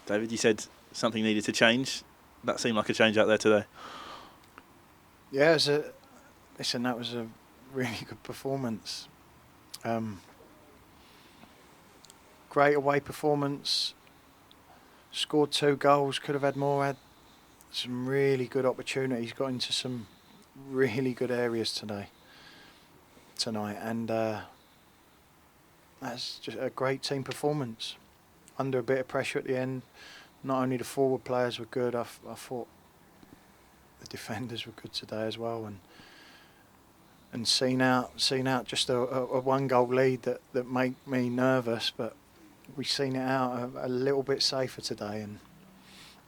David, you said something needed to change. That seemed like a change out there today. Yeah, that was a really good performance. Great away performance. Scored 2 goals, could have had more, had some really good opportunities, got into some really good areas tonight, and that's just a great team performance. Under a bit of pressure at the end, not only the forward players were good, I thought the defenders were good today as well, and seen out just a 1-goal lead that made me nervous, but we've seen it out a little bit safer today, and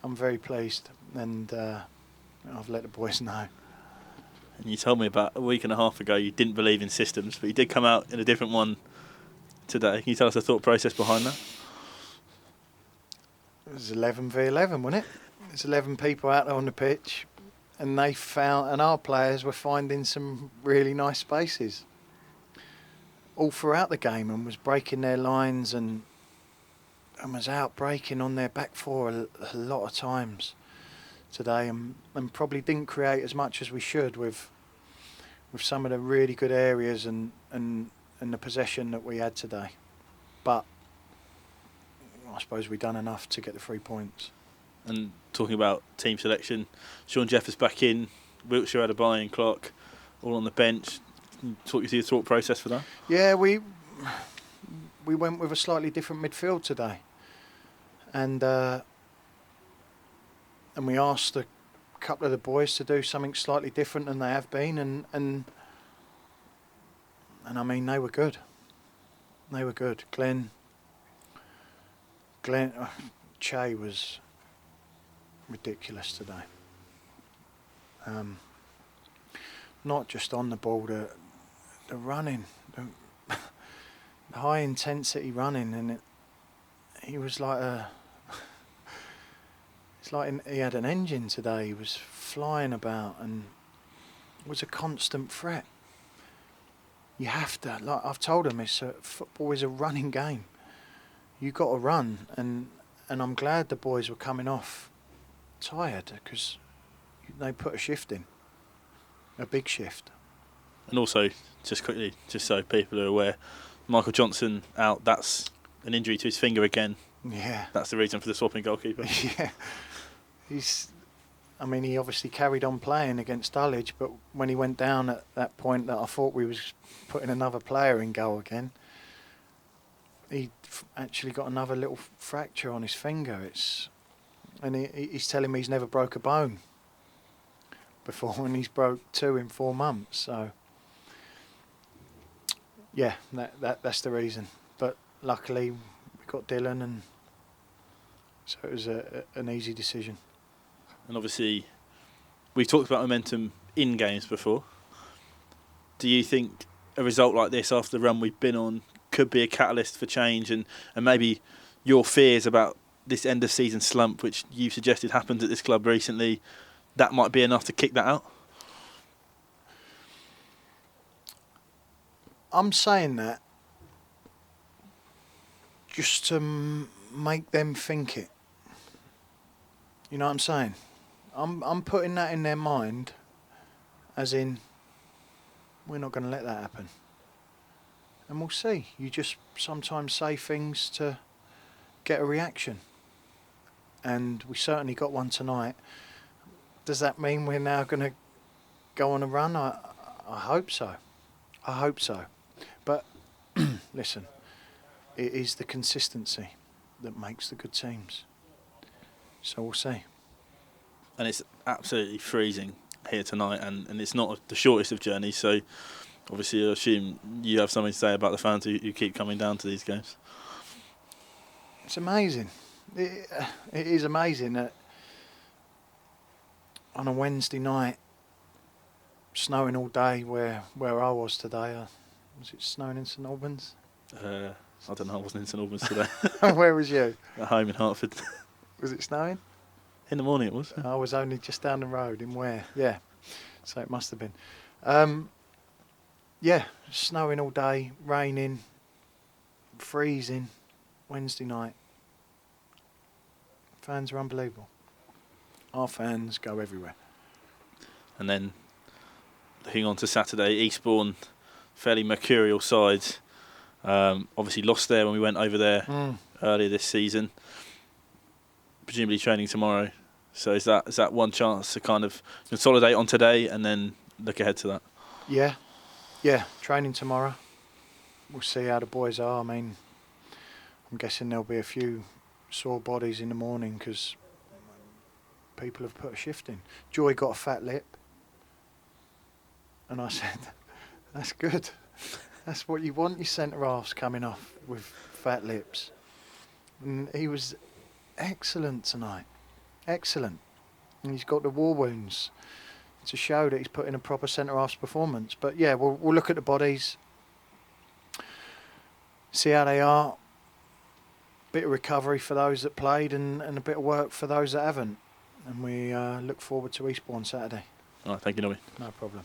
I'm very pleased, and I've let the boys know. And you told me about a week and a half ago you didn't believe in systems, but you did come out in a different one today. Can you tell us the thought process behind that? It was 11v11, wasn't it? There's 11 people out there on the pitch, and our players were finding some really nice spaces all throughout the game, and was breaking their lines and was out breaking on their back four a lot of times today, and probably didn't create as much as we should with some of the really good areas and the possession that we had today. But I suppose we've done enough to get the 3 points. And talking about team selection, Sean Jeffers back in, Wiltshire had a buy-in, Clark all on the bench. Can you talk you through the thought process for that? Yeah, we went with a slightly different midfield today, and we asked a couple of the boys to do something slightly different than they have been, and I mean, they were good. They were good. Glenn Che was ridiculous today. Not just on the ball, the running, the high intensity running, and he was like it's like he had an engine today. He was flying about and was a constant threat. You have to, like I've told him, football is a running game. You got to run, and I'm glad the boys were coming off tired, because they put a shift in, a big shift. And also, just quickly, just so people are aware, Michael Johnson out. That's an injury to his finger again. Yeah. That's the reason for the swapping goalkeeper. Yeah. He obviously carried on playing against Dulwich, but when he went down at that point that I thought we was putting another player in goal again, he actually got another little fracture on his finger. And he's telling me he's never broke a bone before, and he's broke 2 in 4 months. So yeah, that's the reason. But luckily we got Dylan, and so it was an easy decision. And obviously, we've talked about momentum in games before. Do you think a result like this after the run we've been on could be a catalyst for change, and maybe your fears about this end of season slump, which you've suggested happened at this club recently, that might be enough to kick that out? I'm saying that just to make them think it. You know what I'm saying? I'm putting that in their mind, as in, we're not going to let that happen. And we'll see. You just sometimes say things to get a reaction. And we certainly got one tonight. Does that mean we're now going to go on a run? I hope so. I hope so. But listen, it is the consistency that makes the good teams. So we'll see. And it's absolutely freezing here tonight, and it's not the shortest of journeys, so obviously I assume you have something to say about the fans who keep coming down to these games. It's amazing. It is amazing that on a Wednesday night, snowing all day where I was today. Was it snowing in St Albans? I don't know, I wasn't in St Albans today. Where was you? At home in Hertford. Was it snowing? In the morning it was. I was only just down the road in Ware. Yeah, so it must have been. Yeah, snowing all day, raining, freezing, Wednesday night. Fans are unbelievable. Our fans go everywhere. And then looking on to Saturday, Eastbourne, fairly mercurial side. Obviously lost there when we went over there earlier this season. Presumably training tomorrow. So is that one chance to kind of consolidate on today and then look ahead to that? Yeah, training tomorrow. We'll see how the boys are. I mean, I'm guessing there'll be a few sore bodies in the morning because people have put a shift in. Joy got a fat lip. And I said, that's good. That's what you want your centre-halves coming off with fat lips. And he was excellent tonight. Excellent. And he's got the war wounds to show that he's put in a proper centre-halves performance. But yeah, we'll look at the bodies, see how they are. Bit of recovery for those that played and a bit of work for those that haven't. And we look forward to Eastbourne Saturday. All right, thank you, Nobby. No problem.